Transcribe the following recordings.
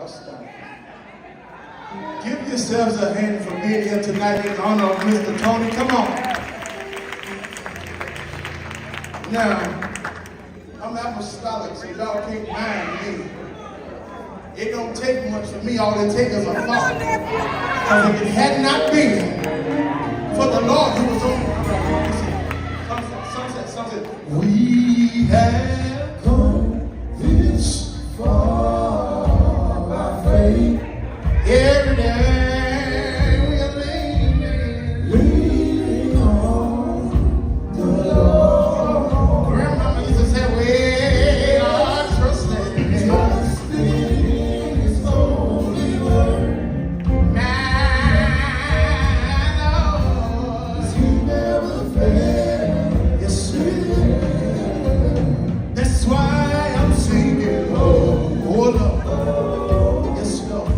Stop. Give yourselves a hand for being here tonight in honor of Mr. Tony. Come on. Now, I'm apostolic, so y'all can't mind me. It don't take much for me. All it takes is a thought. Because if it had not been for the Lord who was on some said, we have come this far by faith. Every day we are leaning on the Lord. Grandmama used to say, we are trusting in His holy word. Man, He never fails. Yes, that's why I'm singing, oh Lord. Yes, Lord.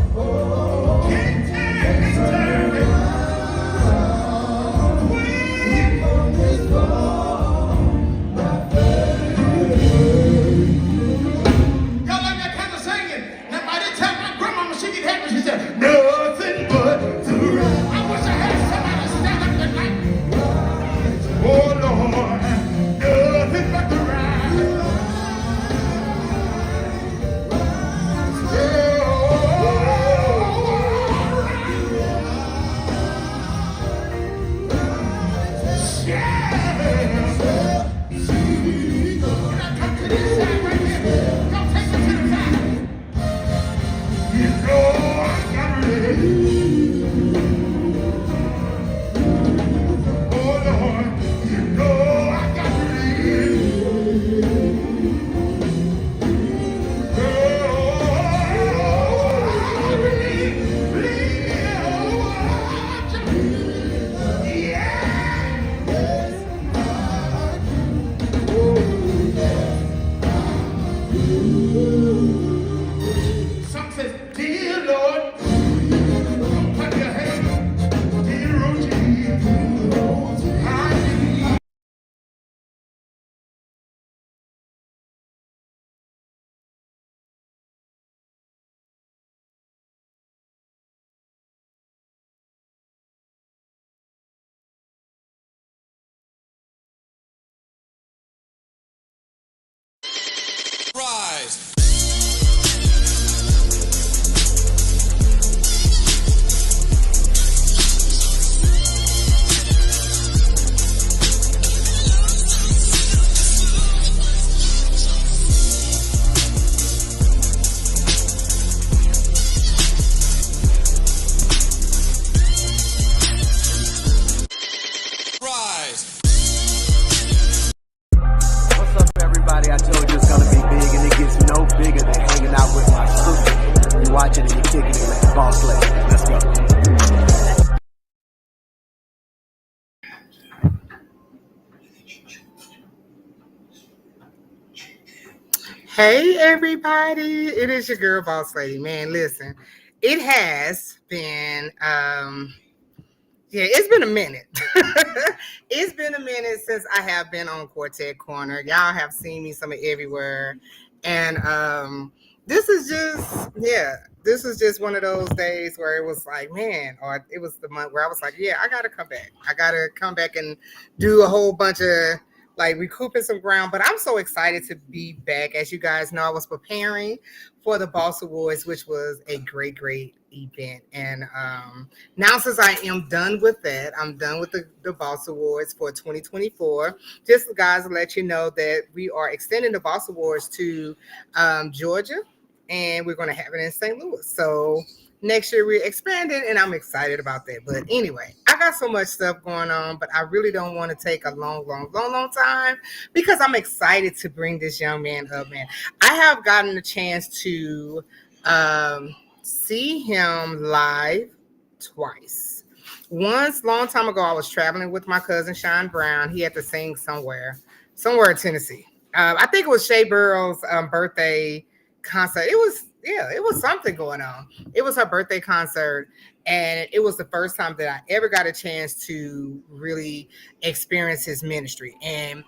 Nothing but the right. I wish I had somebody stand up tonight. Oh Lord, nothing but the right. Come to this side right here. Don't take me to the side. You know I got ready. Oh Lord, you know I got ready. Oh, Some says, dear Lord, clap your hands, dear oh Jesus, I need. Rise. Rise. What's up, everybody? I told you it's gonna be big, and it gets no bigger than hanging out with my sister. You watch it and you're kicking it with the boss lady. Let's go. Hey everybody, it is your girl boss lady. Man, listen, it has been it's been a minute. It's been a minute since I have been on Quartet Corner. Y'all have seen me some everywhere. And this is just one of those days where it was like, man, or it was the month where I was like, yeah, I gotta come back. I gotta come back and do a whole bunch of like recouping some ground. But I'm so excited to be back. As you guys know, I was preparing for the Boss Awards, which was a great event. And now since I am done with that, I'm done with the Boss Awards for 2024. Just guys, to let you know that we are extending the Boss Awards to Georgia, and we're going to have it in St. Louis. So next year we're expanding, and I'm excited about that. But anyway, I got so much stuff going on, but I really don't want to take a long time because I'm excited to bring this young man up, man. I have gotten a chance to see him live twice. Once, long time ago, I was traveling with my cousin Sean Brown. He had to sing somewhere in Tennessee. I think it was Shay Burrow's birthday concert. It was something going on. It was her birthday concert, and it was the first time that I ever got a chance to really experience his ministry. And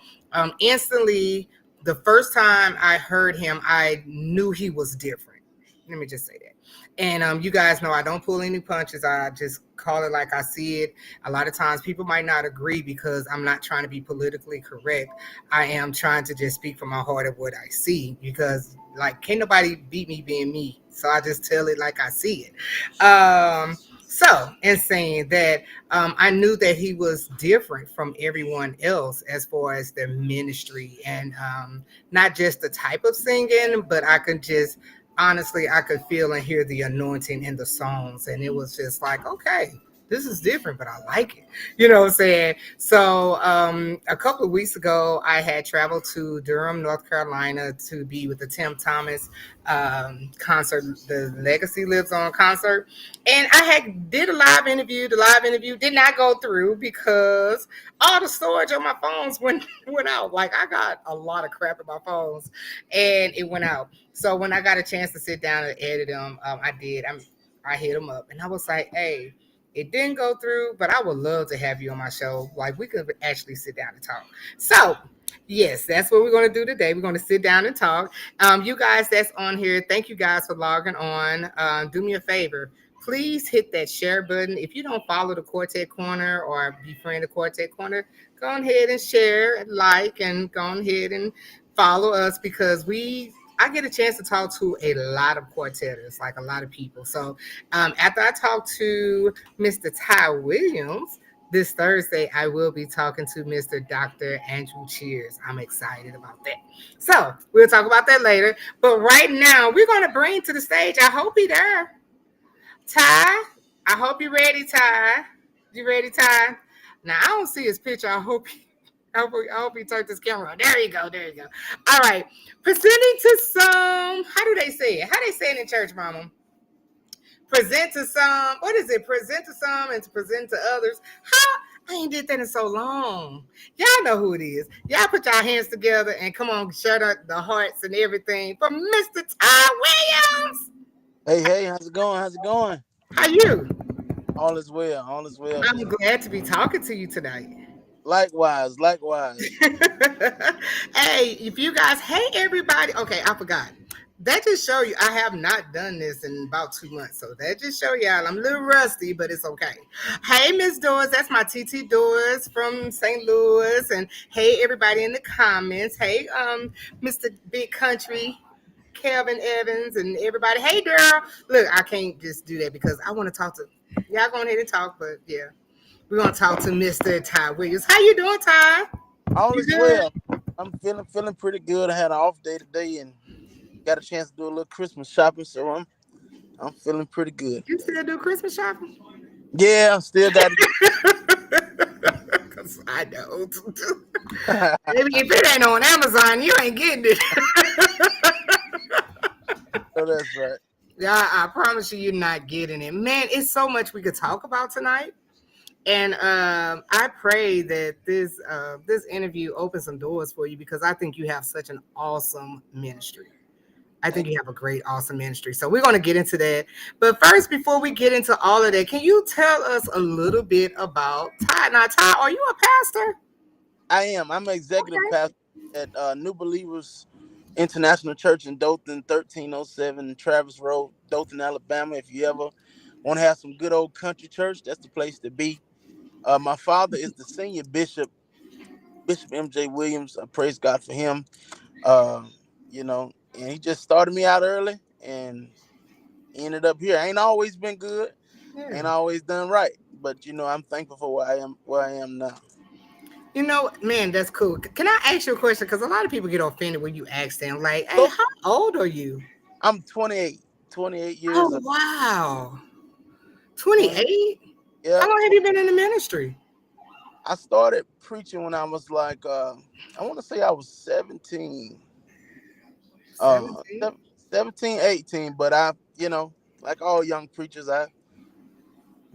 instantly, the first time I heard him, I knew he was different. Let me just say that. And you guys know I don't pull any punches. I just call it like I see it. A lot of times people might not agree because I'm not trying to be politically correct. I am trying to just speak from my heart of what I see because like can't nobody beat me being me. So I just tell it like I see it. So, in saying that, I knew that he was different from everyone else as far as their ministry and not just the type of singing, but I could just honestly, I could feel and hear the anointing in the songs. And it was just like, okay, this is different, but I like it. You know what I'm saying? So a couple of weeks ago, I had traveled to Durham, North Carolina to be with the Tim Thomas concert, the Legacy Lives On concert. And I had did a live interview. The live interview did not go through because all the storage on my phones went out. Like I got a lot of crap in my phones and it went out. So when I got a chance to sit down and edit them, I did. I hit them up and I was like, hey, it didn't go through, but I would love to have you on my show. Like we could actually sit down and talk. So yes, that's what we're going to do today. We're going to sit down and talk. You guys that's on here, thank you guys for logging on. Do me a favor. Please hit that share button. If you don't follow the Quartet Corner or befriend the Quartet Corner, go ahead and share, and like, and go ahead and follow us because I get a chance to talk to a lot of quartetters, like a lot of people. So after I talk to Mr. Ty Williams this Thursday, I will be talking to Mr. Dr. Andrew Cheers. I'm excited about that. So we'll talk about that later. But right now, we're going to bring to the stage, I hope he there. Ty, I hope you're ready, Ty. You ready, Ty? Now, I don't see his picture. I hope he turned his camera on. There you go. There you go. All right. Presenting to some, how do they say it? How they say it in church, mama? Present to some, what is it? Present to some and to present to others. How? I ain't did that in so long. Y'all know who it is. Y'all put your hands together and come on, shut up the hearts and everything for Mr. Ty Williams. Hey, how's it going? How's it going? How you? All is well, all is well. I'm glad to be talking to you tonight. Likewise. Hey, if you guys, hey everybody. Okay, I forgot. That just show you I have not done this in about 2 months. So that just show y'all I'm a little rusty, but it's okay. Hey, Miss Doors, that's my TT Doors from St. Louis. And hey, everybody in the comments. Hey, Mr. Big Country. Kevin Evans and everybody. Hey, girl. Look, I can't just do that because I want to talk to y'all. Go ahead and talk, but yeah, we're gonna talk to Mr. Ty Williams. How you doing, Ty? All is well. I'm feeling pretty good. I had an off day today and got a chance to do a little Christmas shopping, so I'm feeling pretty good. You still do Christmas shopping? Yeah, still got it. Cause I know. Maybe if it ain't on Amazon, you ain't getting it. Oh, that's right. Yeah, I promise you're not getting it. Man, it's so much we could talk about tonight. And I pray that this interview opens some doors for you because I think you have such an awesome ministry. I think you have a great, awesome ministry. So we're going to get into that. But first, before we get into all of that, can you tell us a little bit about Ty? Now, Ty, are you a pastor? I am. I'm an executive pastor at New Believers International Church in Dothan, 1307 Travis Road, Dothan, Alabama. If you ever want to have some good old country church, that's the place to be. My father is the senior bishop, Bishop M.J. Williams. I praise God for him. And he just started me out early and ended up here. I ain't always been good. Yeah. Ain't always done right. But, I'm thankful for where I am now. Man, that's cool. Can I ask you a question? Because a lot of people get offended when you ask them, like, hey, how old are you? I'm 28 years old. Oh, wow. 28? Yeah. How long have you been in the ministry? I started preaching when I was like, I want to say I was 17. 17, 18. But I, like all young preachers, I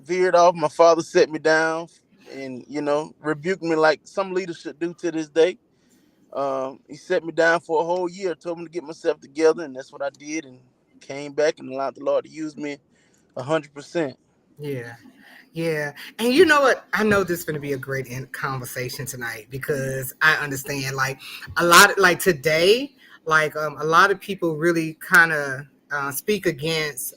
veered off. My father set me down and, rebuked me like some leaders should do to this day. He set me down for a whole year, told me to get myself together, and that's what I did, and came back and allowed the Lord to use me 100%. Yeah. And you know what? I know this is going to be a great conversation tonight because I understand like a lot of, like today, like a lot of people really kind of speak against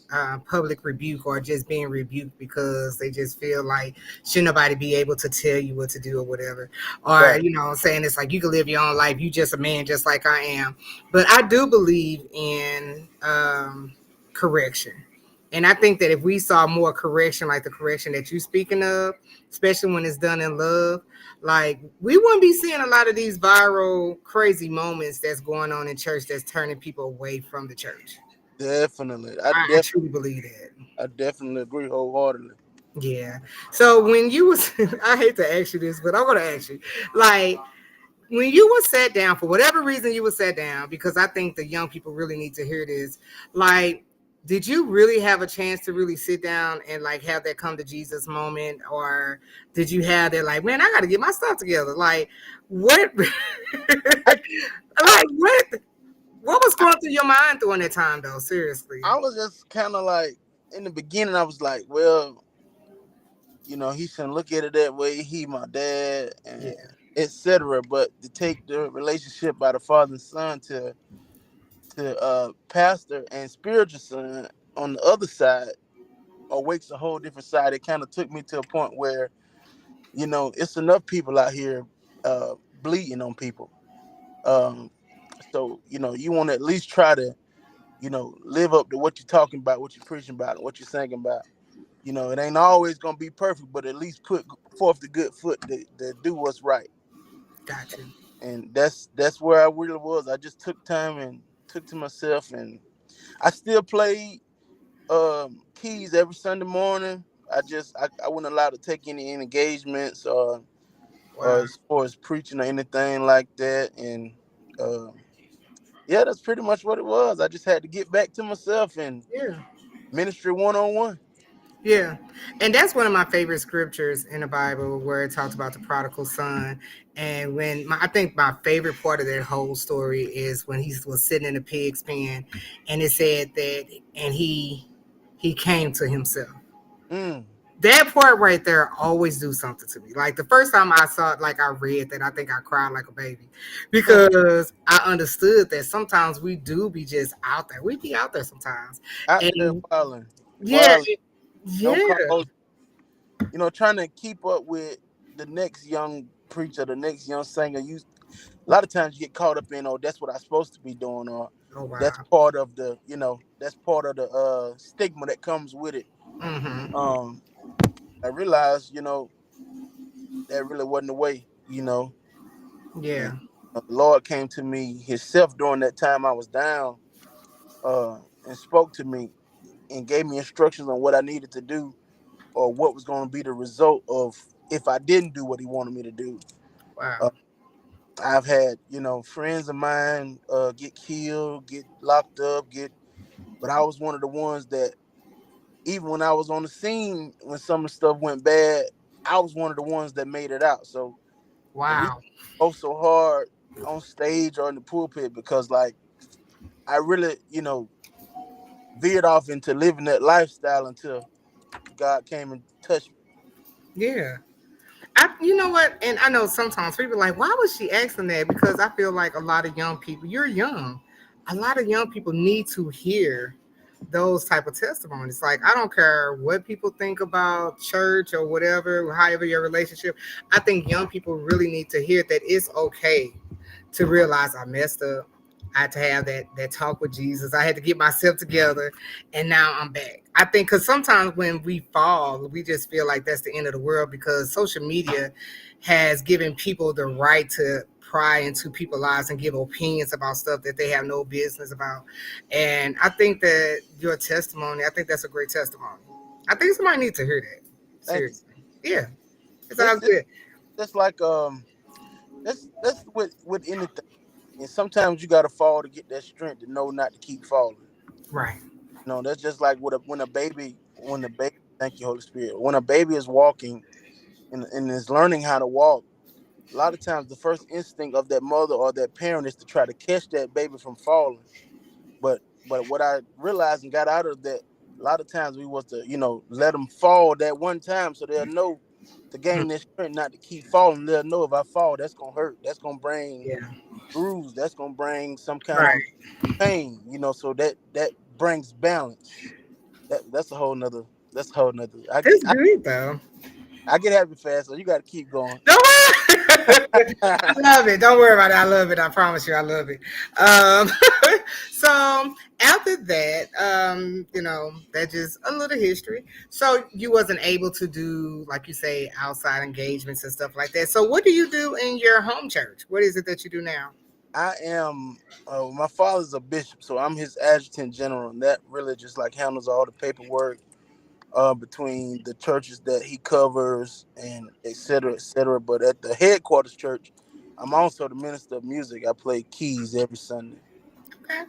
public rebuke or just being rebuked because they just feel like should nobody be able to tell you what to do or whatever, or Right. saying it's like you can live your own life, you just a man just like I am. But I do believe in correction, and I think that if we saw more correction, like the correction that you speaking of, especially when it's done in love, like we wouldn't be seeing a lot of these viral crazy moments that's going on in church that's turning people away from the church. Definitely. I truly believe that. I definitely agree wholeheartedly. Yeah. So when you was, I hate to ask you this, but I'm gonna ask you, like, when you were sat down for whatever reason you were sat down, because I think the young people really need to hear this. Like, did you really have a chance to really sit down and like have that come to Jesus moment, or did you have that like, man, I got to get my stuff together? Like, what? I, Like, what was I, going through your mind during that time, though? Seriously. I was just kind of like, in the beginning, I was like, well, he shouldn't look at it that way. He my dad, and Yeah. etc. But to take the relationship by the father and son to pastor and spiritual son on the other side awakes a whole different side. It kind of took me to a point where it's enough people out here bleeding on people. Um, so you want to at least try to live up to what you're talking about, what you're preaching about, and what you're singing about. It ain't always gonna be perfect, but at least put forth the good foot to do what's right. Got you. And that's where I really was. I just took time and took to myself, and I still played keys every Sunday morning. I wasn't allowed to take any engagements or Wow. as far as preaching or anything like that. And uh, yeah, that's pretty much what it was. I just had to get back to myself and Yeah. ministry 101. Yeah, and that's one of my favorite scriptures in the Bible where it talks about the prodigal son. And I think my favorite part of that whole story is when he was sitting in the pig's pen, and it said that, and he came to himself. Mm, That part right there always do something to me. Like the first time I saw it, like I read that, I think I cried like a baby because I understood that sometimes we do be just out there. We be out there sometimes, out there and wilding, yeah, wilding. Don't yeah. call, trying to keep up with the next young preacher, the next young singer. A lot of times you get caught up in, oh, that's what I'm supposed to be doing, or Oh that's wow. part of the stigma that comes with it. Mm-hmm. Um, I realized, that really wasn't the way, and Yeah. the Lord came to me Himself during that time I was down, and spoke to me and gave me instructions on what I needed to do or what was going to be the result of if I didn't do what He wanted me to do. Wow. Uh, I've had, friends of mine get killed, get locked up, but I was one of the ones that even when I was on the scene, when some of the stuff went bad, I was one of the ones that made it out. So the reason Wow. I go so hard on stage or in the pulpit because like I really, veered off into living that lifestyle until God came and touched me. Yeah. You know what? And I know sometimes people are like, why was she asking that? Because I feel like a lot of young people, you're young. A lot of young people need to hear those type of testimonies. Like, I don't care what people think about church or whatever, however your relationship. I think young people really need to hear that it's okay to realize I messed up. I had to have that talk with Jesus. I had to get myself together, and now I'm back. I think because sometimes when we fall, we just feel like that's the end of the world because social media has given people the right to pry into people's lives and give opinions about stuff that they have no business about. And I think that your testimony, I think that's a great testimony. I think somebody needs to hear that. Thank you. Seriously. Yeah. It It's, sounds it's good. that's like that's with anything. And sometimes you gotta fall to get that strength to know not to keep falling. Right. That's just like when a baby thank you, Holy Spirit. When a baby is walking and is learning how to walk, a lot of times the first instinct of that mother or that parent is to try to catch that baby from falling. But what I realized and got out of that, a lot of times we was to, let them fall that one time so they'll know to gain Mhm. their strength not to keep falling. They'll know if I fall, that's gonna hurt. That's gonna bring Yeah. bruise. That's gonna bring some kind of Right. pain, so that brings balance. That's a whole nother. That's a whole nother. That's good though. I get happy fast, so you got to keep going. Don't worry. I love it. Don't worry about it. I love it. I promise you, I love it. Um, so after that, that's just a little history. So you wasn't able to do, like you say, outside engagements and stuff like that. So what do you do in your home church? What is it that you do now? I am. My father's a bishop, so I'm his adjutant general, and that really just like handles all the paperwork between the churches that he covers and et cetera, et cetera. But at the headquarters church, I'm also the minister of music. I play keys every Sunday. Okay.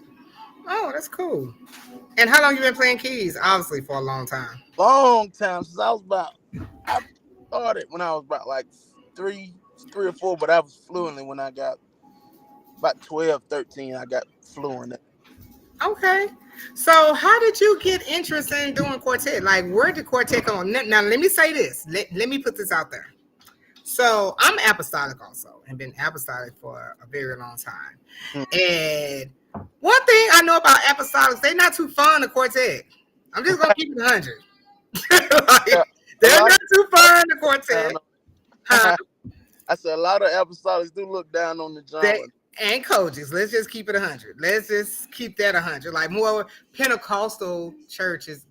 Oh, that's cool. And how long you been playing keys? Obviously for a long time. Long time since I started when I was about like three, 3 or 4, but I was fluently when I got about 12, 13. I got fluent. Okay. So how did you get interested in doing quartet? Like where did quartet come on? Now let me say this. Let me put this out there. So I'm apostolic also and been apostolic for a very long time. Mm. And one thing I know about apostolics, they're not too fun to quartet. I'm just gonna keep it 100. Yeah, Like, a they're lot not too fun to of quartet. down Huh? I said a lot of apostolics do look down on the They genre. and coaches. Let's just keep it 100. Let's just keep that 100. Like more Pentecostal churches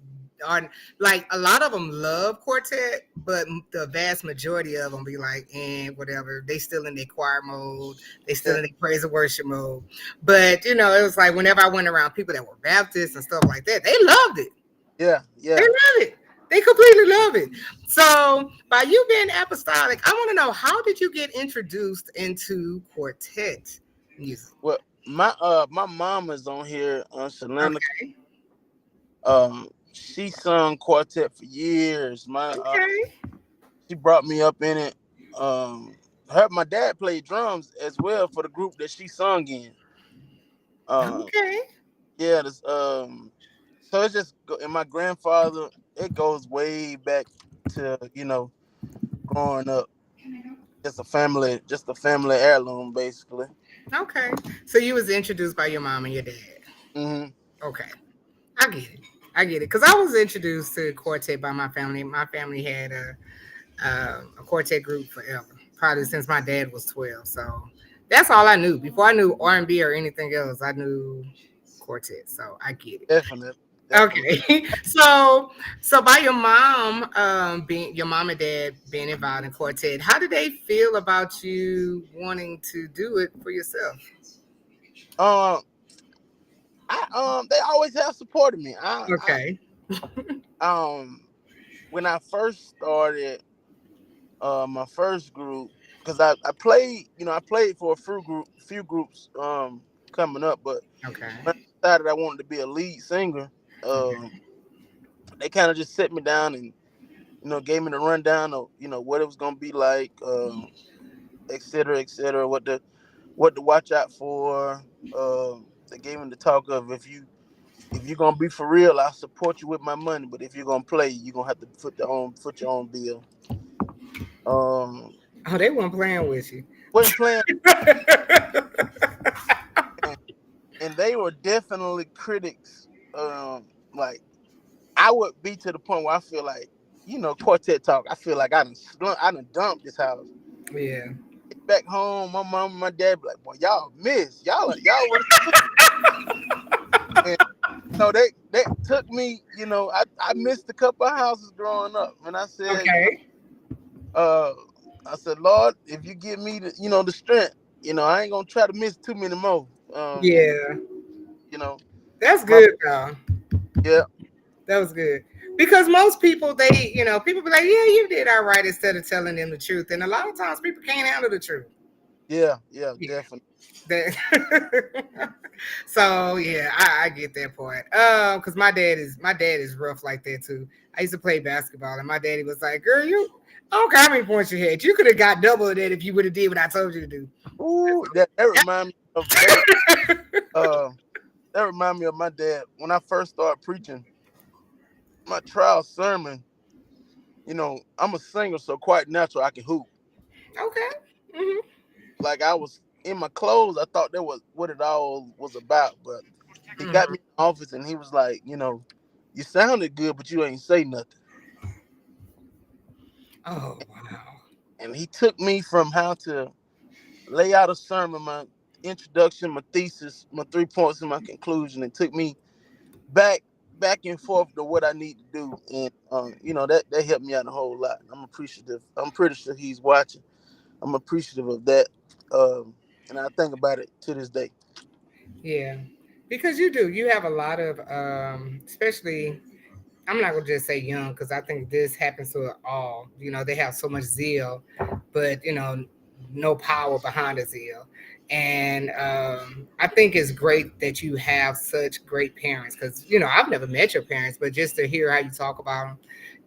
are like a lot of them love quartet, but the vast majority of them be like, and whatever. They still in their choir mode. They still Yeah, in their praise and worship mode. But it was like whenever I went around people that were Baptists and stuff like that, they loved it. yeah, They yeah. love it. They completely love it. So, by you being apostolic, I want to know how did you get introduced into quartet music? Well, my mom is on here, Shalana. Okay. She sung quartet for years. Okay. She brought me up in it. My dad played drums as well for the group that she sung in. Um, Okay. yeah, so it's just and my grandfather. It goes way back to growing up. Just a family heirloom, basically. Okay. So you was introduced by your mom and your dad. Hmm. Okay. I get it. I get it. Because I was introduced to quartet by my family. My family had a quartet group forever, probably since my dad was 12. So that's all I knew. Before I knew R&B or anything else, I knew quartet. So I get it. Definitely, definitely. Okay. So by your mom, being your mom and dad being involved in quartet, how did they feel about you wanting to do it for yourself? Um, they always have supported me. Okay. When I first started, my first group, because I played for a few groups, coming up, but Okay. when I decided I wanted to be a lead singer, um, Okay. they kind of just set me down and gave me the rundown of what it was gonna be like, et cetera, what to watch out for. They gave me the talk of if you're gonna be for real, I'll support you with my money, but if you're gonna play, you're gonna have to foot your own bill. Um, Oh, they weren't playing with you. wasn't playing, and, and they were definitely critics. Like I would be to the point where I feel like, quartet talk. I feel like I done dumped this house. Yeah. Back home, my mom and my dad be like, "Boy, y'all miss y'all was." And they took me. I missed a couple of houses growing up, and I said, Okay. uh, I said, Lord, if you give me the strength, I ain't gonna try to miss too many more. And Yeah. you know, That's my good, though. yeah, That was good. Because most people, people be like, yeah, you did all right instead of telling them the truth. And a lot of times people can't handle the truth. yeah, Yeah. definitely. So yeah, I get that part. Because my dad is rough like that too. I used to play basketball, and my daddy was like, "Girl, I don't care how many points you had. You could have got double of that if you would have did what I told you to do." Ooh, that remind me of uh that remind me of my dad when I first started preaching my trial sermon. I'm a singer, so quite natural I can hoop. Okay. Hmm. Like I was in my clothes, I thought that was what it all was about, but He got Mhm. me in the office and he was like, you sounded good, but you ain't say nothing. Oh wow. And he took me from how to lay out a sermon, my introduction, my thesis, my 3 points, and my conclusion, and took me back back and forth to what I need to do. And that helped me out a whole lot. I'm appreciative. I'm pretty sure he's watching. I'm appreciative of that. And I think about it to this day. Yeah. Because you do. You have a lot of especially I'm not gonna just say young because I think this happens to all. They have so much zeal, but no power behind the zeal. And I think it's great that you have such great parents because I've never met your parents, but just to hear how you talk about them,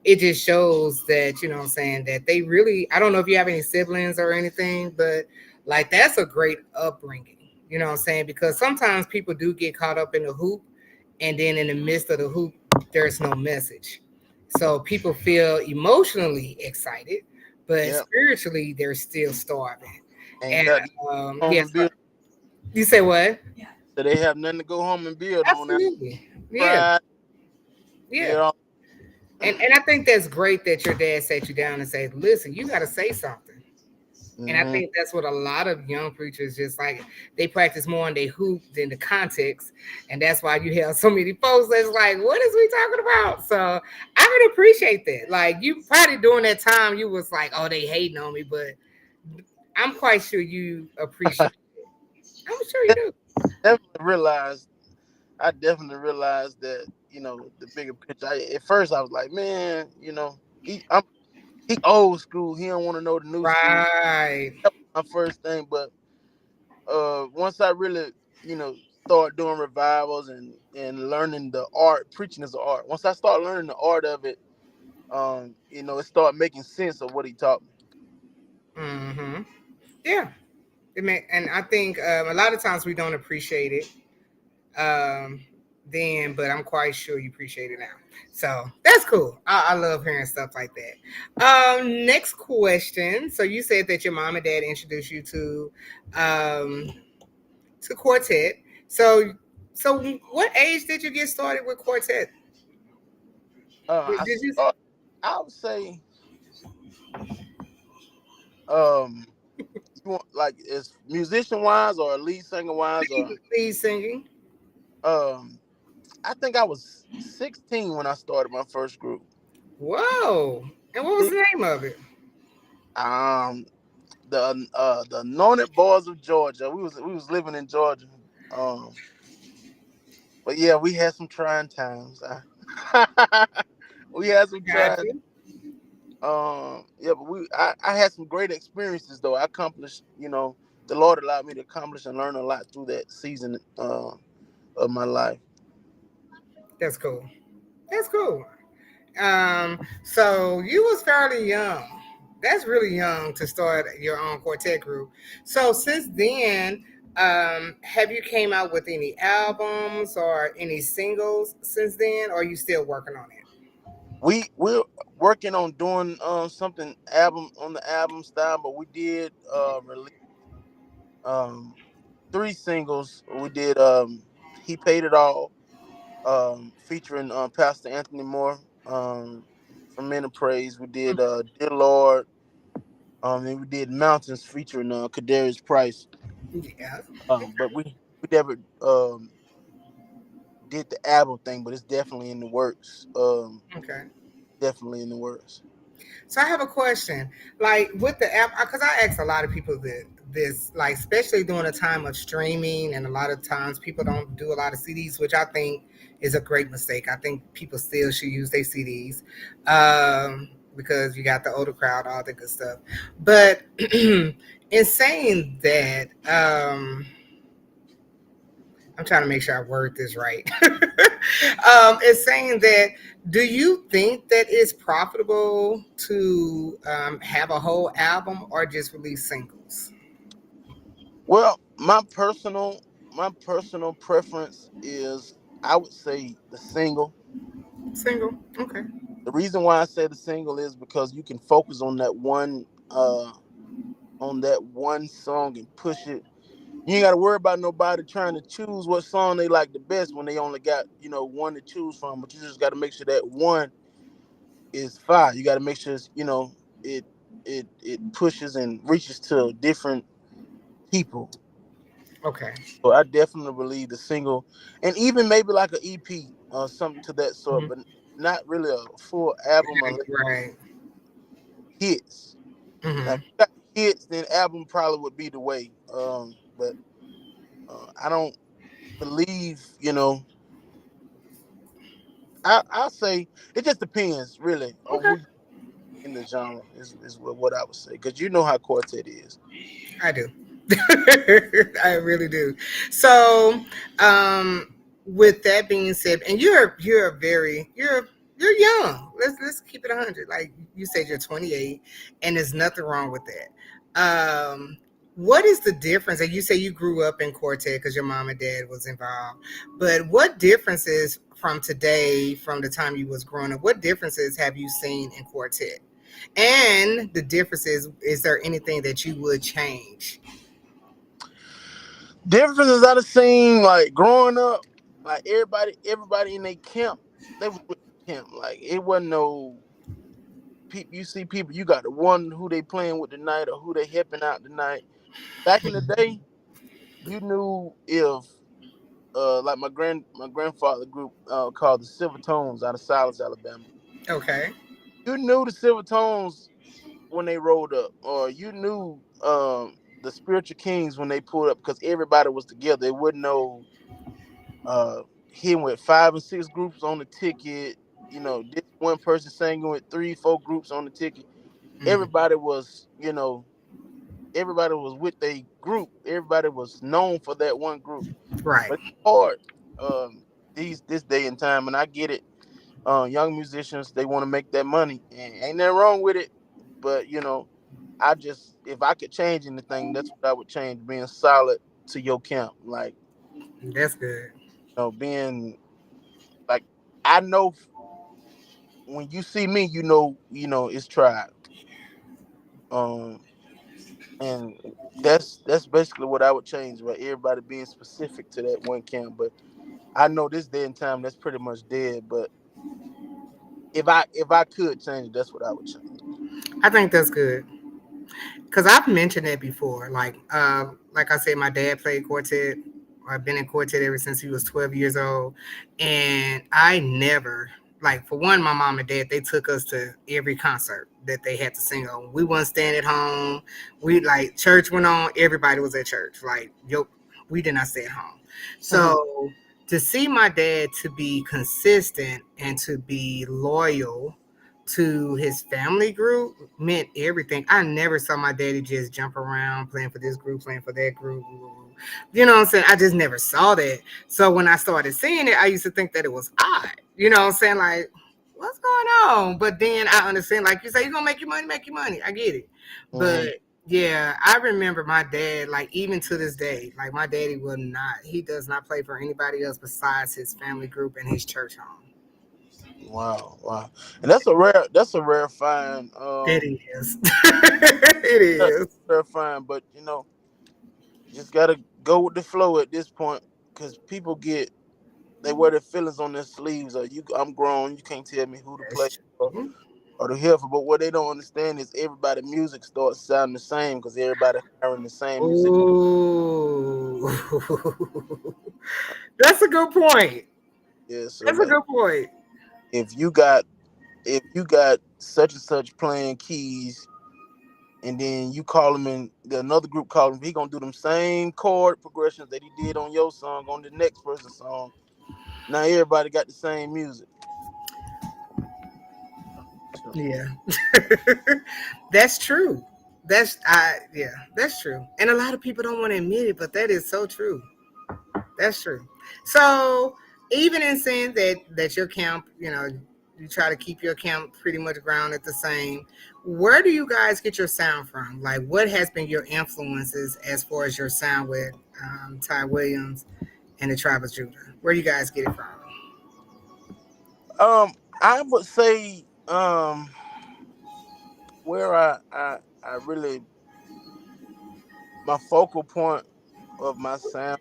it just shows that what I'm saying, that they really. I don't know if you have any siblings or anything, but like that's a great upbringing. What I'm saying, because sometimes people do get caught up in the hoop, and then in the midst of the hoop there's no message. So people feel emotionally excited, but Yeah, spiritually they're still starving. ain't And got home yes, and build. you say what? So they have nothing to go home and build on. Now Absolutely. Yeah, pride, yeah. yeah, And I think that's great that your dad sat you down and said, "Listen, you got to say something." And I hmm think that's what a lot of young preachers just like they practice more on their hoop than the context. And that's why you have so many folks that's like, what is we talking about? So I would appreciate that. Like you probably during that time you was like, oh, they hating on me, but I'm quite sure you appreciate it. I'm sure you do. definitely realized. I definitely realized that the bigger picture. At first, I was like, man, he old school. He don't want to know the new school. Right. That was my first thing, but once I really start doing revivals and learning the art, preaching is an art. Once I start learning the art of it, it started making sense of what he taught me. Mm-hmm. Yeah. And I think a lot of times we don't appreciate it um, then, but I'm quite sure you appreciate it now. So that's cool. I love hearing stuff like that. Next question. So you said that your mom and dad introduced you um, to quartet. So what age did you get started with quartet? I Did you start. I would say, um, you want like as musician wise or lead singer wise or lead singing? um, I think I was 16 when I started my first group. Whoa! And what was the name of it? Um, the Anointed Boys of Georgia. We was living in Georgia. Um, but yeah, we had some trying times. We had some Got trying. you. Yeah, but I had some great experiences though. I accomplished. The Lord allowed me to accomplish and learn a lot through that season of my life. That's cool. That's cool. So you was fairly young. That's really young to start your own quartet group. So since then, have you came out with any albums or any singles since then, or are you still working on it? We're working on doing something album on the album style, but we did release um 3 singles. We did He Paid It All, featuring Pastor Anthony Moore from Men of Praise. We did Dear Lord, and we did Mountains featuring Kadarius Price. Yeah. But we never did the album thing, but it's definitely in the works. Okay. Definitely in the works. So I have a question. Like with the app, because I ask a lot of people like especially during a time of streaming, and a lot of times people don't do a lot of CDs, which I think is a great mistake. I think people still should use their CDs because you got the older crowd, all the good stuff. But in saying that, I'm trying to make sure I word this right. It's saying that do you think that it's profitable to have a whole album or just release singles? Well, my personal preference is I would say the single. Single, okay. The reason why I say the single is because you can focus on that one song and push it. You ain't got to worry about nobody trying to choose what song they like the best when they only got one to choose from. But you just got to make sure that one is fire. You got to make sure it it pushes and reaches to different people. Okay. So I definitely believe the single, and even maybe like an EP or something to that sort, Mhm. but not really a full album unless Right. hits. Now, if Hmm. you got hits, then album probably would be the way. But I don't believe, I say it just depends really on Okay. who you in the genre is what I would say, because you know how Quartet is. I do. I really do. So, with that being said, and you're young. Let's keep it 100. Like you said, you're 28, and there's nothing wrong with that. What is the difference? And you say you grew up in Quartet because your mom and dad was involved. But what differences from today, from the time you was growing up, what differences have you seen in Quartet? And the differences, is there anything that you would change? Differences I've seen like growing up, like everybody in their camp, they was with the camp. Like it wasn't no people. You see people, you got the one who they playing with tonight or who they helping out tonight. Back in the day, you knew if like my grandfather group called the Silver Tones out of Silas, Alabama. Okay. You knew the Silver Tones when they rolled up, or you knew the Spiritual Kings when they pulled up, because everybody was together. It wasn't no him with 5 and 6 groups on the ticket. This one person singing with 3, 4 groups on the ticket. Mhm. Everybody was, everybody was with a group. Everybody was known for that one group. Right. But it's hard this day and time, and I get it. Young musicians, they want to make that money, and ain't nothing wrong with it. But I just, if I could change anything, that's what I would change: being solid to your camp, like That's good. being like, I know when you see me, it's tribe. Um, and that's basically what I would change, but everybody being specific to that one camp. But I know this day and time that's pretty much dead. But if I could change it, that's what I would change. I think that's good. Because I've mentioned it before. Like I said, my dad played quartet. I've been in quartet ever since he was 12 years old, and I never, like, for one, my mom and dad, they took us to every concert that they had to sing on. We wasn't staying at home. We, like, church went on, everybody was at church. Like, yo, we did not stay at home. So to see my dad to be consistent and to be loyal to his family group meant everything. I never saw my daddy just jump around playing for this group, playing for that group. You know what I'm saying? I just never saw that. So when I started seeing it, I used to think that it was odd. You know what I'm saying? Like, what's going on? But then I understand, like you say, you're gonna make your money, make your money. I get it. Hmm. But yeah, I remember my dad, like even to this day, like my daddy will not, he does not play for anybody else besides his family group and his church home. Wow, wow, and that's a rare find. It is. It is. Rare find, but just gotta go with the flow at this point, because people they wear their feelings on their sleeves. Or I'm grown, you can't tell me who to play That's for true. or to hear for. But what they don't understand is everybody music starts sounding the same because everybody hiring the same music. Ooh. That's a good point. Yeah, so That's a like good point. if you got if you got such and such playing keys, and then you call him and another group call him, he gonna do them same chord progressions that he did on your song on the next person's song. Now everybody got the same music. So, Yeah. That's true. That's true. And a lot of people don't want to admit it, but that is so true. That's true. So even in saying that your camp, you try to keep your camp pretty much grounded the same. Where do you guys get your sound from? Like, what has been your influences as far as your sound with Ty Williams and the Tribe of Judah? Where do you guys get it from? um, I would say where I really, my focal point. of my sound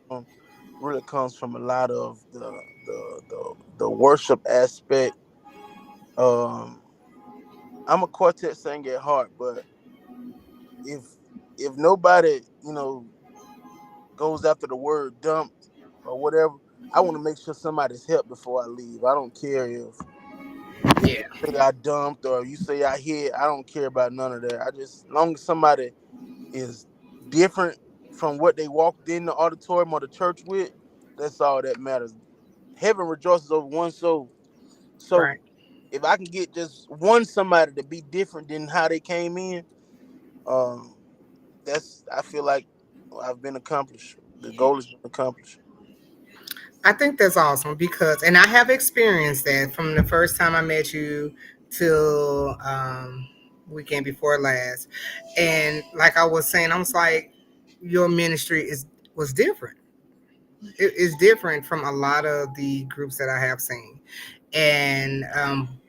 really comes from a lot of the worship aspect. Um, I'm a quartet singer at heart, but if if nobody goes after the word dumped or whatever, I want to make sure somebody's helped before I leave. I don't care if Yeah, say I dumped or you say I hit. I don't care about none of that. I just, as long as somebody is different from what they walked in the auditorium or the church with, that's all that matters. Heaven rejoices over one soul. So right. if I can get just one somebody to be different than how they came in, um, that's, I feel like I've been accomplished. The goal has been accomplished. I think that's awesome because, and I have experienced that from the first time I met you till weekend before last, and like I was saying, I was like, your ministry is was different. It is different from a lot of the groups that I have seen. And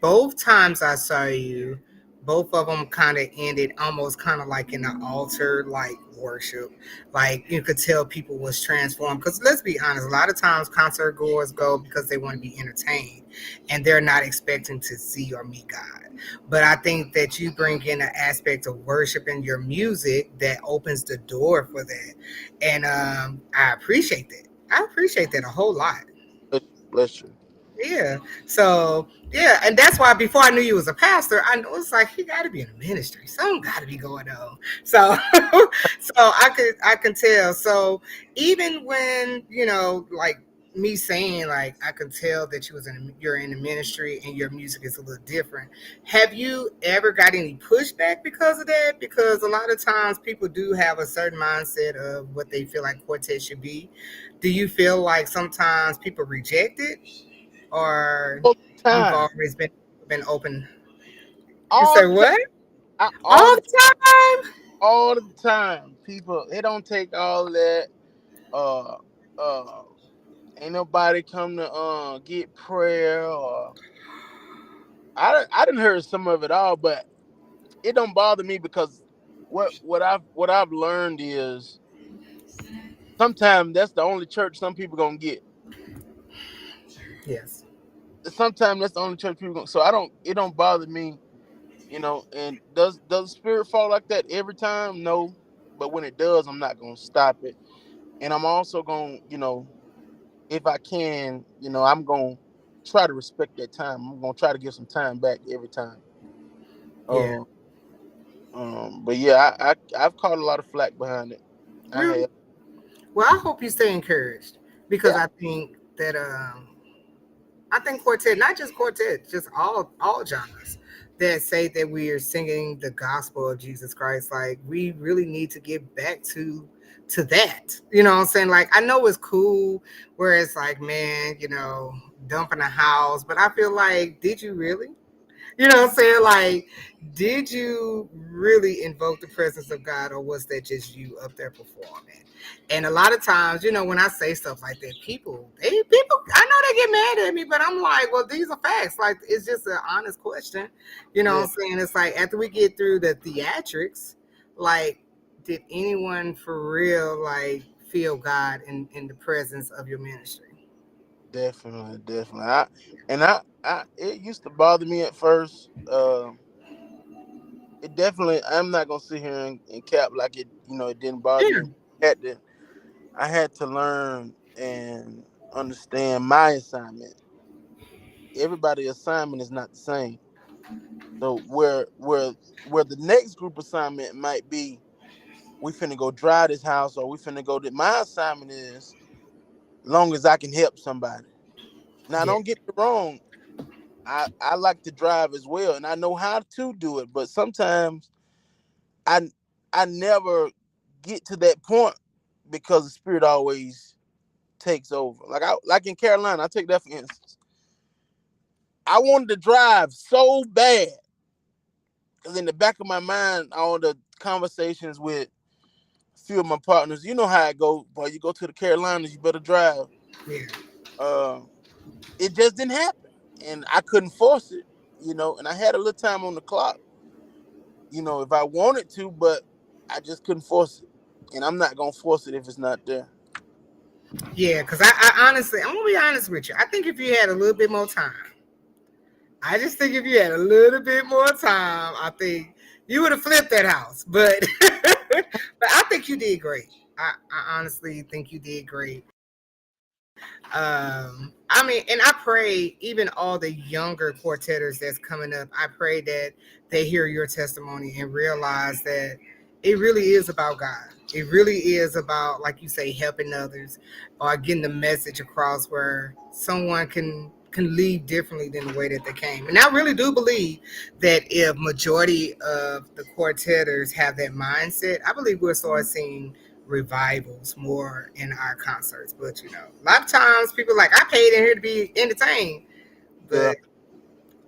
both times I saw you, both of them kind of ended almost kind of like in an altar like worship. Like you could tell people was transformed. Because let's be honest, a lot of times concert goers go because they want to be entertained and they're not expecting to see or meet God. But I think that you bring in an aspect of worship in your music that opens the door for that. And I appreciate that. I appreciate that a whole lot. Bless you. Yeah. So yeah, and that's why before I knew you was a pastor, I know it's like he got to be in the ministry. Something got to be going on. So, so I can tell. So even when like me saying like I can tell that you're in the ministry and your music is a little different. Have you ever got any pushback because of that? Because a lot of times people do have a certain mindset of what they feel like quartet should be. Do you feel like sometimes people reject it? Or All the you've time. always been open. You All say the time. what? All All the the time? all the time. People, it don't take all that. Uh, uh, ain't nobody come to get prayer or I didn't heard some of it all, but it don't bother me because what I've learned is sometimes that's the only church some people gonna get. Yes. Sometimes that's the only church people gonna. So I don't. It don't bother me, And does the spirit fall like that every time? No, but when it does, I'm not gonna stop it, and I'm also gonna, if I can, I'm gonna try to respect that time. I'm gonna try to give some time back every time. Yeah. Uh, but yeah, I've caught a lot of flack behind it. I Really? have. Well, I hope you stay encouraged because Yeah, I think quartet, not just quartet, just all genres that say that we are singing the gospel of Jesus Christ. Like we really need to get back to that. You know what I'm saying? Like I know it's cool where it's like, man, dumping a house, but I feel like, did you really? You know what I'm saying? Like, did you really invoke the presence of God, or was that just you up there performing? And a lot of times, when I say stuff like that, people, I know they get mad at me, but I'm like, well, these are facts. Like, it's just an honest question. You know yeah, what I'm saying? It's like after we get through the theatrics, like, did anyone for real like feel God in the presence of your ministry? definitely, definitely. It used to bother me at first. It definitely. I'm not gonna sit here and cap like it. It didn't bother Yeah. me. I had to learn and understand my assignment. Everybody's assignment is not the same. So where the next group assignment might be, we finna go dry this house or we finna go. My assignment is long as I can help somebody. Now Yeah. don't get me wrong. I like to drive as well, and I know how to do it. But sometimes I I never get to that point because the spirit always takes over. Like in Carolina, I take that for instance. I wanted to drive so bad because in the back of my mind, all the conversations with a few of my partners, you know how it go. Boy, you go to the Carolinas, you better drive. Yeah. Uh, it just didn't happen, and I couldn't force it. And I had a little time on the clock. If I wanted to, but I just couldn't force it, and I'm not gonna force it if it's not there. Yeah, because I honestly, I'm gonna be honest with you. I think if you had a little bit more time, I just think if you had a little bit more time, I think you would have flipped that house. But but I think you did great. I honestly think you did great. I mean, and I pray even all the younger quartetters that's coming up, I pray that they hear your testimony and realize that it really is about God. It really is about, like you say, helping others or getting the message across where someone can leave differently than the way that they came. And I really do believe that if majority of the quartetters have that mindset, I believe we'll start seeing revivals more in our concerts. But a lot of times people like I paid in here to be entertained, Yeah, but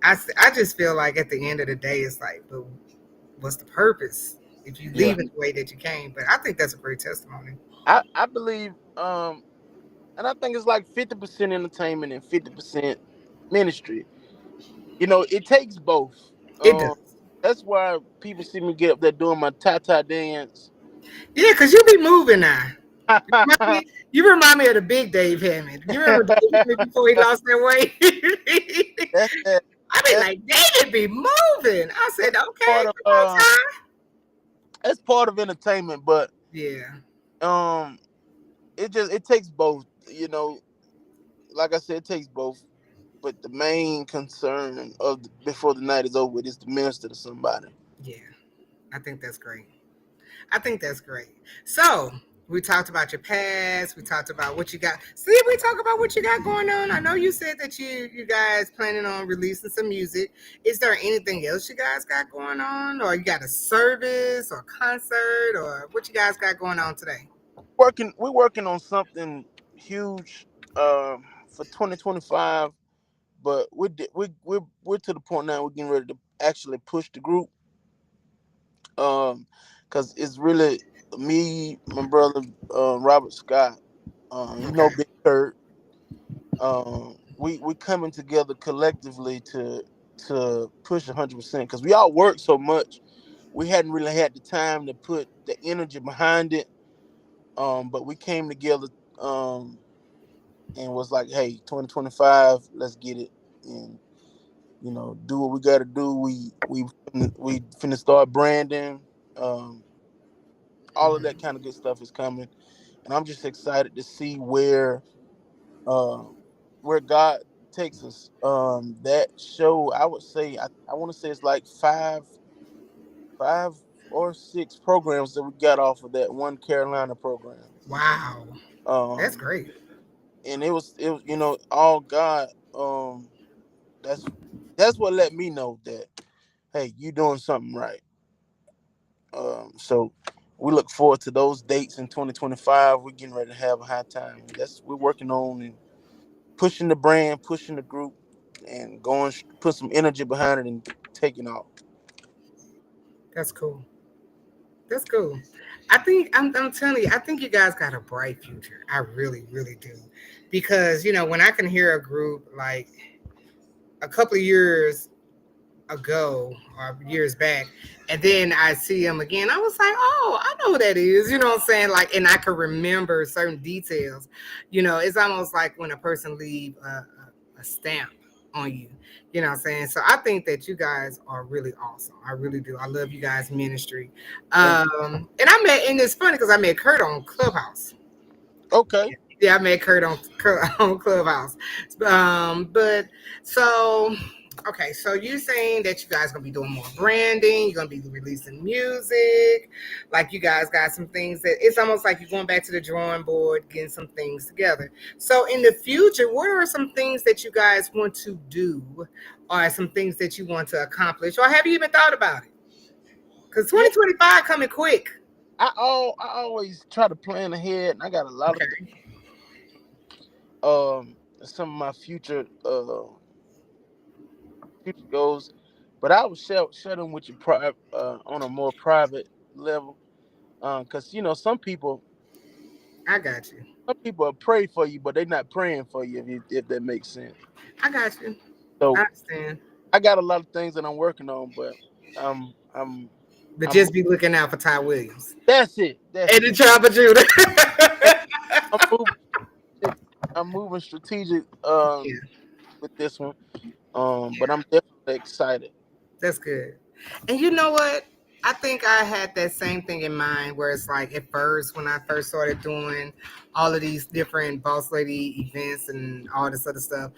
I just feel like at the end of the day, it's like, but what's the purpose if you yeah. leave it the way that you came? But I think that's a great testimony. I believe and I think it's like 50% entertainment and 50% ministry. It takes both. It Um, does. that's why people see me get up there doing my Tata dance. Yeah, because you be moving now. You remind me of the big Dave Hammond. You remember Dave Hammond before he lost that weight? that's that. I be That's like, David be moving. I said, okay, part of come on, Ty. that's part of entertainment, but Yeah, um, it takes both. Like I said, it takes both. But the main concern before the night is over with is to minister to somebody. yeah. I think that's great. I think that's great. So we talked about your past. We talked about what you got. See, we talk about what you got going on. I know you said that you guys planning on releasing some music. Is there anything else you guys got going on, or you got a service or concert, or what you guys got going on today? We're working on something huge for 2025, but we're to the point now we're getting ready to actually push the group because it's really me, my brother Robert Scott, Okay. Big Kurt. We coming together collectively to push 100% because we all work so much. We hadn't really had the time to put the energy behind it. But we came together um and was like, hey, 2025, let's get it and do what we got to do. We finna start branding. Um, all of that kind of good stuff is coming, and I'm just excited to see uh, where God takes us. That show, I would say, I want to say it's like five or six programs that we got off of that one Carolina program. Wow, that's Um, great. and it was all God. That's that's what let me know that hey, you doing something right. So we look forward to those dates in 2025. We're getting ready to have a high time. That's we're working on and pushing the brand, pushing the group, and going put some energy behind it and taking off. That's cool. That's cool. I'm telling you, I think you guys got a bright future. I really, really do. Because, when I can hear a group like a couple of years ago or years back, and then I see them again, I was like, oh, I know who that is. You know what I'm saying? Like, and I can remember certain details. It's almost like when a person leave a stamp on you. You know what I'm saying? So I think that you guys are really awesome. I really do. I love you guys' ministry. Thank you. And and it's funny because I met Kurt on Clubhouse. Okay. Yeah, I met Kurt on on Clubhouse. But so okay, so you saying that you guys gonna be doing more branding, you're gonna be releasing music, like you guys got some things that it's almost like you're going back to the drawing board, getting some things together. So in the future, what are some things that you guys want to do, or some things that you want to accomplish, or have you even thought about it? Because Yeah. 2025 coming quick. I always try to plan ahead, and I got a lot of Okay, some of my future goals, but I would share them with you on a more private level. Because I got you. some people pray for you, but they're not praying for you. If that makes sense. I got you. I So understand. I got a lot of things that I'm working on, but um, I'm But I'm just be looking out for Ty Williams that's it. That's and the it. Tribe of Judah. I'm moving. I'm moving strategic Yeah, with this one. But I'm definitely excited. that's good. And you know what? I think I had that same thing in mind where it's like at first when I first started doing all of these different boss lady events and all this other stuff,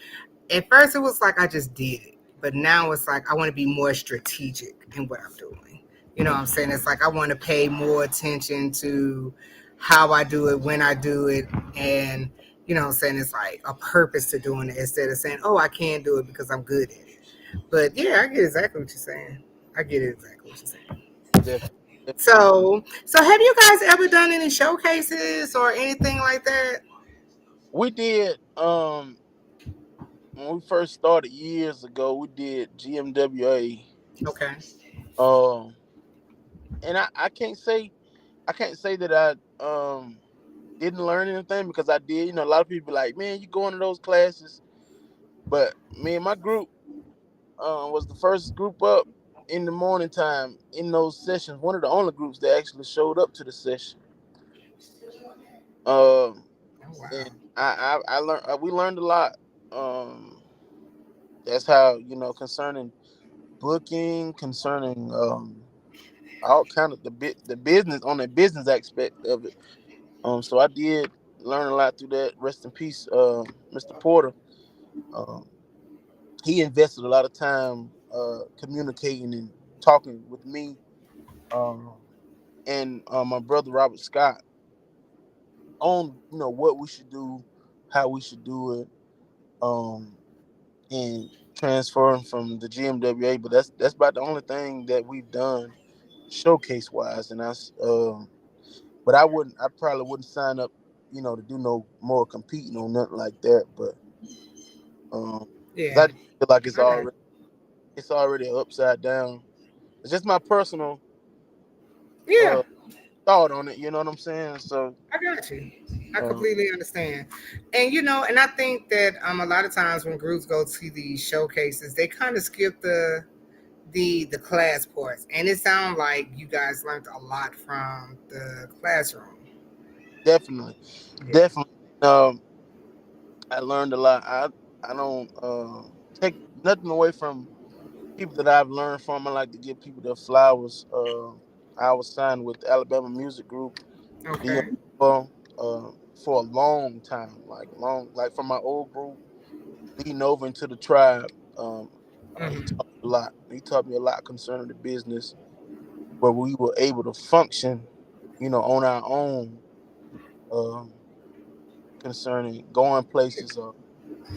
at first it was like I just did it. But now it's like I want to be more strategic in what I'm doing. You know what I'm saying? It's like I want to pay more attention to how I do it, when I do it, and you know what I'm saying? It's like a purpose to doing it instead of saying, oh, I can't do it because I'm good at it. But yeah, I get exactly what you're saying. I get exactly what you're saying. Definitely. So have you guys ever done any showcases or anything like that? We did when we first started years ago. We did GMWA. Okay. Um, and I can't say that I didn't learn anything because I did. You know, a lot of people be like, man, you going to those classes, but me and my group was the first group up in the morning time in those sessions. One of the only groups that actually showed up to the session. Um, Oh and wow. I learned we learned a lot. Um, that's how concerning booking, concerning all kind of the business on the business aspect of it. So I did learn a lot through that. Rest in peace, Mr. Porter. Um, he invested a lot of time communicating and talking with me um, and my brother Robert Scott on what we should do, how we should do it, um, and transferring from the GMWA. But that's about the only thing that we've done showcase wise, and but I probably wouldn't sign up, to do no more competing or nothing like that. But 'cause Yeah. I feel like I got it. it's already upside down. It's just my personal Yeah. uh thought on it. You know what I'm saying? So I got you. I uh, completely understand. And you know, and I think that a lot of times when groups go to these showcases, they kind of skip the class parts. And it sounds like you guys learned a lot from the classroom. definitely, Yeah. definitely, I learned a lot. I don't take nothing away from people that I've learned from. I like to give people their flowers. I was signed with the Alabama Music Group, the Okay. for a long time, like from my old group leading over into the tribe. He Hmm. taught me a lot. He taught me a lot concerning the business, where we were able to function, on our own, um, concerning going places or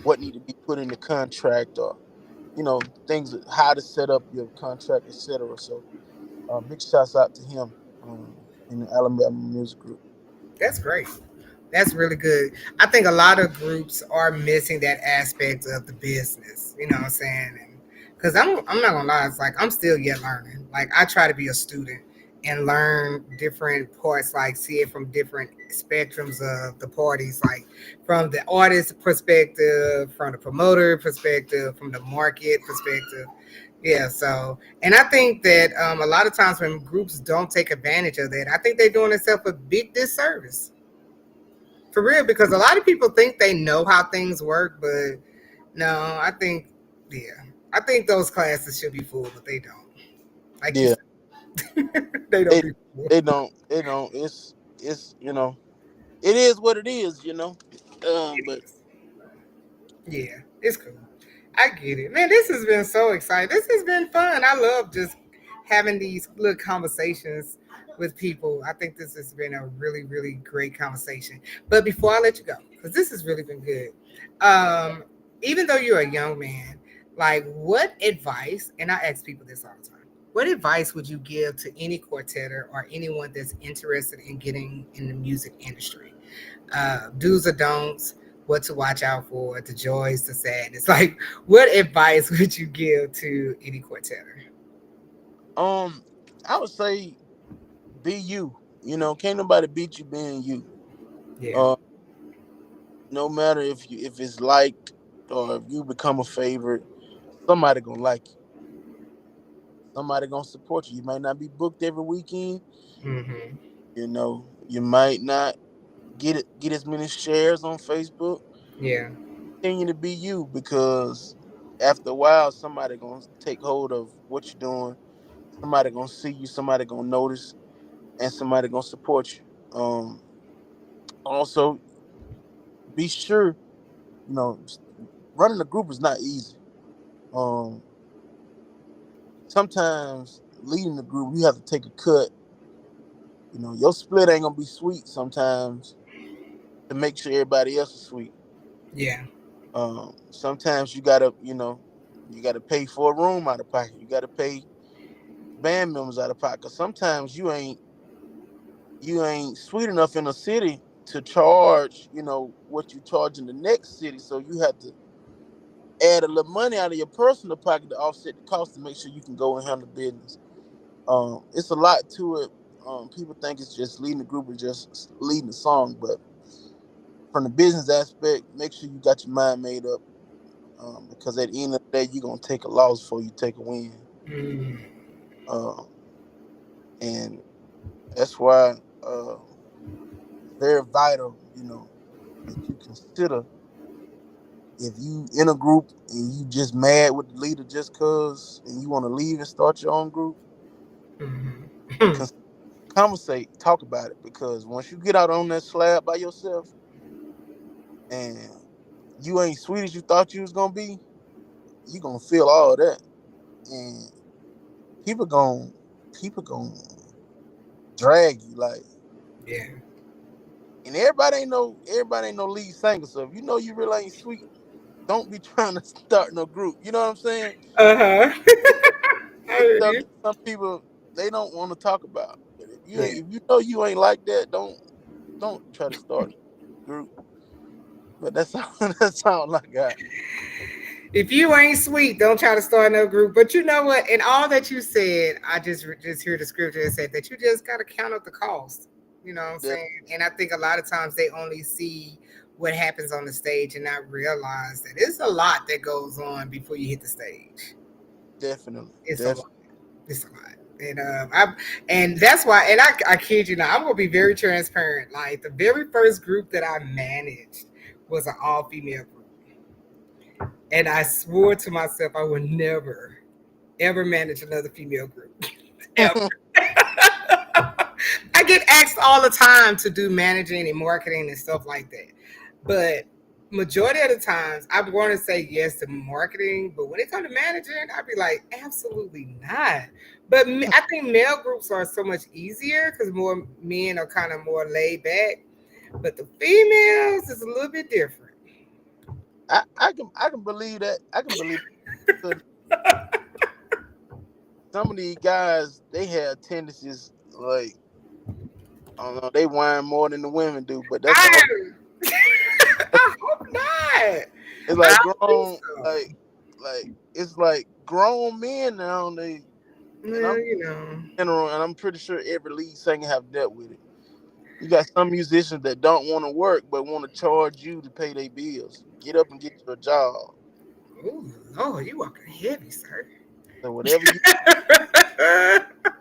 what need to be put in the contract or things how to set up your contract, etc. So big shouts out to him in the Alabama Music Group. That's great. That's really good. I think a lot of groups are missing that aspect of the business. You know what I'm saying? And because I'm not gonna lie, it's like I'm still yet learning. Like I try to be a student and learn different parts, like see it from different spectrums of the parties, like from the artist perspective, from the promoter perspective, from the market perspective. Yeah, so and I think that a lot of times when groups don't take advantage of that, I think they're doing themselves a big disservice for real, because a lot of people think they know how things work, but no, I think, yeah, I think those classes should be full, but they don't. Like you Yeah, said, they don't they be full. they don't. It's it is what it is. But Yeah, it's cool. I get it. Man, this has been so exciting. This has been fun. I love just having these little conversations with people. I think this has been a really, really great conversation. But before I let you go, because this has really been good, um, even though you're a young man, like what advice, and I ask people this all the time, what advice would you give to any quartetter or anyone that's interested in getting in the music industry? Do's or don'ts, what to watch out for, the joys, the sadness. Like, what advice would you give to any quartetter? um, I would say be you. Can't nobody beat you being you. Yeah. Uh, no matter if it's liked or if you become a favorite, somebody gonna like you. Somebody gonna support you. You might not be booked every weekend. Mm-hmm. You might not get as many shares on Facebook, Yeah. Continue to be you, because after a while somebody gonna take hold of what you're doing. Somebody gonna see you, somebody gonna notice, and somebody gonna support you. Also, be sure, you know, running a group is not easy. Um, Sometimes leading the group, you have to take a cut. You know, your split ain't gonna be sweet sometimes to make sure everybody else is sweet. Yeah. Sometimes you gotta, you gotta pay for a room out of pocket. You gotta pay band members out of pocket. 'Cause sometimes you ain't sweet enough in a city to charge, what you charge in the next city. So you have to add a little money out of your personal pocket to offset the cost to make sure you can go and handle business. It's a lot to it. People think it's just leading the group or just leading the song, but from the business aspect, make sure you got your mind made up. Because at the end of the day, you're gonna take a loss before you take a win. Mm. Um, and that's why it's very vital, that you consider, if you in a group and you just mad with the leader just cause, and you want to leave and start your own group, Mhm. cons- conversate, talk about it, because once you get out on that slab by yourself and you ain't sweet as you thought you was gonna be, you gonna feel all that, and people gon' people gonna drag you like. Yeah. And everybody ain't no lead singer. So if you know you really ain't sweet, don't be trying to start no group. You know what I'm saying? Uh-huh. I It's heard stuff you. that some people they don't want to talk about. But Yeah. if you know you ain't like that, don't try to start a group. But that's all that's all I got. If you ain't sweet, don't try to start no group. But you know what? In all that you said, I just hear the scripture that said that you just got to count up the cost. You know what I'm De- saying? And I think a lot of times they only see what happens on the stage and not realize that it's a lot that goes on before you hit the stage. Definitely, It's a definitely. lot. It's a lot. And that's why, and I kid you not, I'm gonna be very transparent. Like the very first group that I managed was an all female group. And I swore to myself I would never, ever manage another female group. Ever. I get asked all the time to do managing and marketing and stuff like that. But majority of the times I'm going to say yes to marketing, but when it comes to managing, I'd be like, absolutely not. But I think male groups are so much easier because more men are kind of more laid back. But the females is a little bit different. I can believe that. I can believe that. Some of these guys they have tendencies like, I don't know, they whine more than the women do, but that's a whole. I, I hope not. It's I like don't think grown, so. like it's like grown men now. And Well, I'm you know. general, and I'm pretty sure every lead singer have dealt with it. You got some musicians that don't want to work but want to charge you to pay their bills. Get up and get you a job. Oh Lord, you walking heavy, sir. So whatever you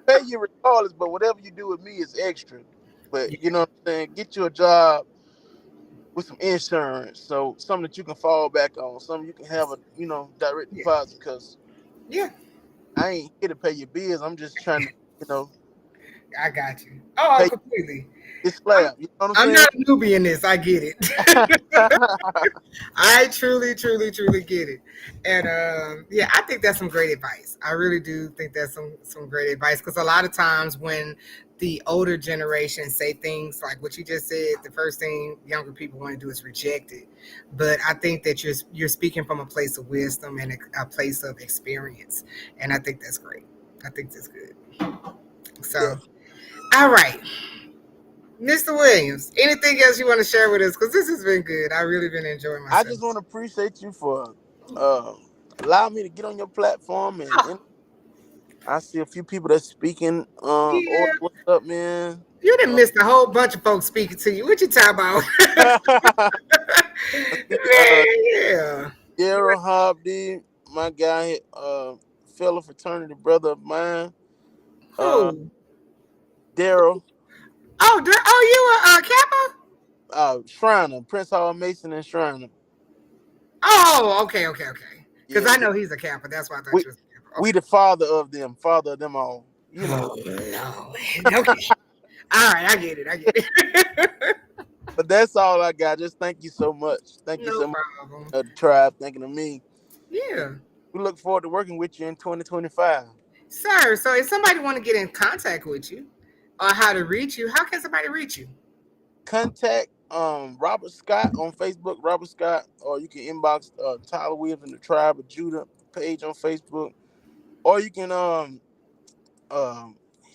pay you regardless, but whatever you do with me is extra. But Yeah, you know what I'm saying? Get you a job with some insurance, so something that you can fall back on, something you can have a direct yeah, deposit. Because yeah. I ain't here to pay your bills. I'm just trying to, I got you. Oh, pay completely. this I'm slab. You know what I'm I'm saying? not a newbie in this. I get it. I truly, truly, truly get it. And yeah, I think that's some great advice. I really do think that's some great advice because a lot of times when the older generation say things like what you just said, the first thing younger people want to do is reject it. But I think that you're speaking from a place of wisdom and a place of experience, and I think that's great. I think that's good. So, Definitely. all right, Mr. Williams, anything else you want to share with us? Because this has been good. I really been enjoying I myself. just want to appreciate you for allowing me to get on your platform, and I see a few people that's speaking. Or Yeah, what's up, man? you didn't Uh, miss a whole bunch of folks speaking to you. What you talking about? I see Yeah. Daryl Hobby, my guy, fellow fraternity brother of mine. Uh, Who? Daryl, Oh, you a Kappa? Shriner, Prince Hall Mason and Shriner. Oh, okay. Because Yeah, I know he's a Kappa. That's why I thought we you was a Kappa. we Okay. the father of them all. You know. Oh, Lord. Okay. All right, I get it. But that's all I got. Just thank you so much. Thank you No so much, problem. the tribe, thinking of me. Yeah. We look forward to working with you in 2025. Sir, so if somebody want to get in contact with you or how to reach you, how can somebody reach you? Contact Robert Scott on Facebook, Robert Scott, or you can inbox Tyler Williams and the Tribe of Judah page on Facebook, or you can um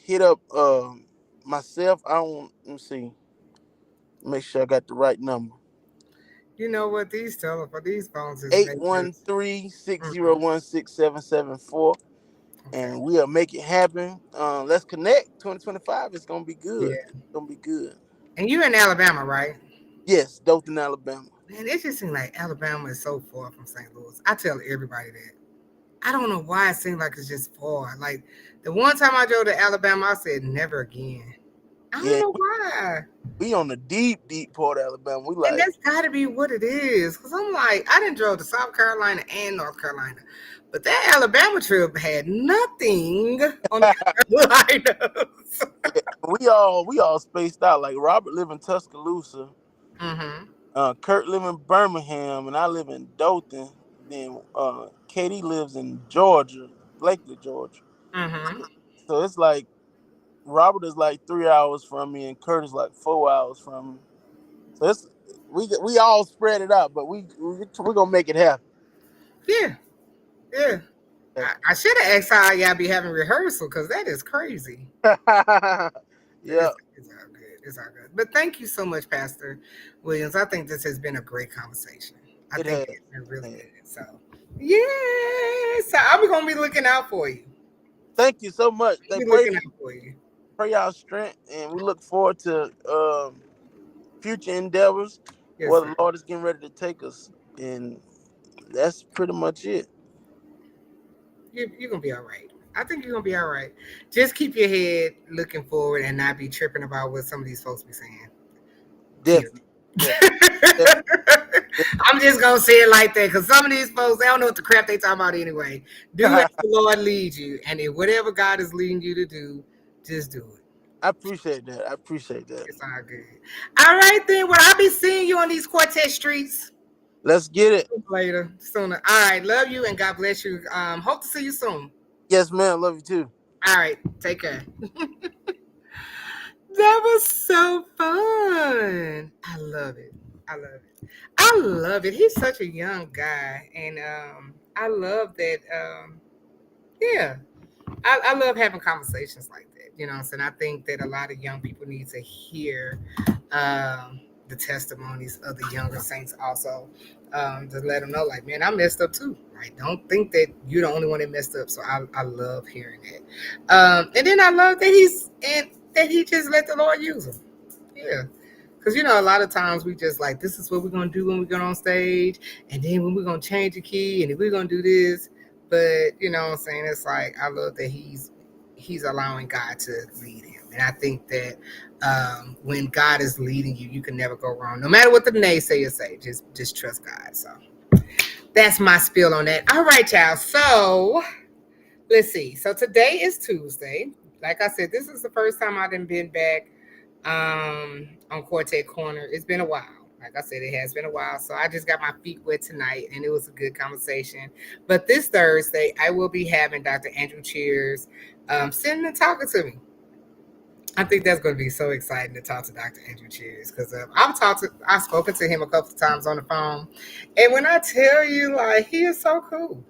hit up myself. I don't let me see, make sure I got the right number. You know what? These phones is Eight made one this. three six zero Mhm. one six seven seven four, Okay. and we'll make it happen. Let's connect. 2025 is gonna be Yeah. good. It's gonna be good. And you're in Alabama, right? Yes, Dothan, Alabama. Man, it just seems like Alabama is so far from St. Louis. I tell everybody that. I don't know why it seems like it's just far. Like the one time I drove to Alabama, I said never again. I don't Yeah, know why. we on the deep part of Alabama. We And like that's got to be what it is. Because I'm like, I didn't drove to South Carolina and North Carolina. But that Alabama trip had nothing on the Carolinas. we all spaced out. Like Robert live in Tuscaloosa, Mm-hmm. Kurt live in Birmingham, and I live in Dothan. Then Katie lives in Georgia, Blakely, Georgia. Mm-hmm. So it's like Robert is like 3 hours from me, and Kurt is like 4 hours from me. So it's we all spread it out, but we gonna make it happen. Yeah. Yeah. I should have asked how y'all be having rehearsal because that is crazy. Yeah, It's all good. It's all good. But thank you so much, Pastor Williams. I think this has been a great conversation. I it think has. it's been really good. So, yeah. So I'm going to be looking out for you. Thank you so much. I'll They be looking out for you. pray y'all strength, and we look forward to future endeavors Yes, where sir. the Lord is getting ready to take us, and that's pretty much it. You're going to be all right. I think you're going to be all right. Just keep your head looking forward and not be tripping about what some of these folks be saying. Period. Definitely, definitely, I'm just gonna say it like that because some of these folks they don't know what the crap they talking about anyway. Do as definitely. the Lord leads you, and if whatever God is leading you to do, just do it. I appreciate that. I appreciate that. It's all good. All right then. Well, I'll be seeing you on these Quartet streets Let's get it. later, sooner. All right. Love you and God bless you. Hope to see you soon. Yes, man. Love you too. All right. Take care. That was so fun. I love it. I love it. I love it. He's such a young guy, and I love that. Yeah, I love having conversations like that. You know what I'm saying? I think that a lot of young people need to hear the testimonies of the younger saints also to let them know, like, man, I messed up too. Right? Don't think that you're the only one that messed up. So I love hearing that. And then I love that he just let the Lord use him. Yeah. Because, a lot of times we just like, this is what we're going to do when we get on stage. And then when we're going to change the key and if we're going to do this. But, you know what I'm saying? It's like, I love that he's allowing God to lead him. And I think that when God is leading you, you can never go wrong. No matter what the naysayers say, just trust God. So that's my spiel on that. All right, y'all. So let's see. So today is Tuesday. Like I said, this is the first time I've been back on Quartet Corner. It's been a while. Like I said, it has been a while. So I just got my feet wet tonight and it was a good conversation. But this Thursday, I will be having Dr. Andrew Cheers sitting and talking to me. I think that's going to be so exciting to talk to Dr. Andrew Cheers because I've spoken to him a couple of times on the phone. And when I tell you, like, he is so cool.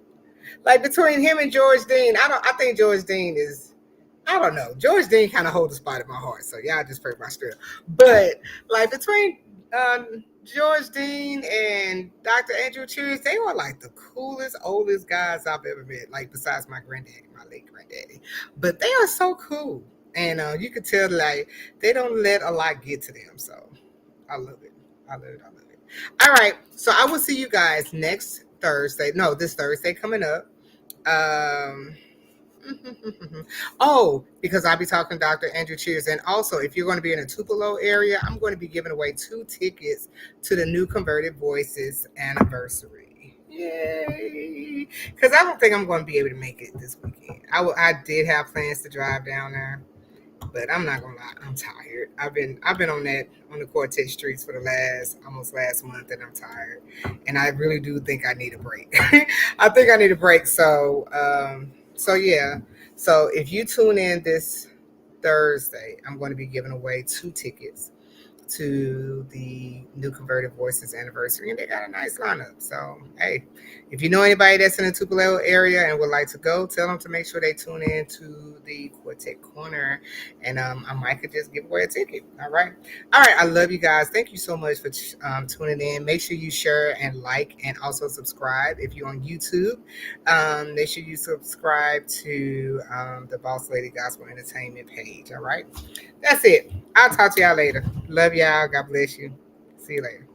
Like between him and George Dean, I think George Dean is, I don't know. George Dean kind of holds a spot in my heart, so y'all just pray my strength. But like between George Dean and Dr. Andrew Cheers, they were like the coolest, oldest guys I've ever met. Like besides my granddaddy, my late granddaddy, but they are so cool, and you could tell like they don't let a lot get to them. So I love it. I love it. I love it. All right, so I will see you guys next Thursday. No, this Thursday coming up. Oh, because I'll be talking to Dr. Andrew Cheers. And also, if you're going to be in a Tupelo area, I'm going to be giving away 2 tickets to the New Converted Voices anniversary. Yay! Because I don't think I'm going to be able to make it this weekend. I did have plans to drive down there, but I'm not gonna lie, I'm tired. I've been on the Quartet streets for the last month, and I'm tired. And I really do think I need a break. I think I need a break. So yeah. So if you tune in this Thursday, I'm going to be giving away 2 tickets to the New Converted Voices anniversary, and they got a nice lineup. So, hey, if you know anybody that's in the Tupelo area and would like to go, tell them to make sure they tune in to the Quartet Corner, and I might could just give away a ticket. All right. I love you guys. Thank you so much for tuning in. Make sure you share and like, and also subscribe if you're on YouTube. Make sure you subscribe to the Boss Lady Gospel Entertainment page. All right. That's it. I'll talk to y'all later. Love y'all. God bless you. See you later.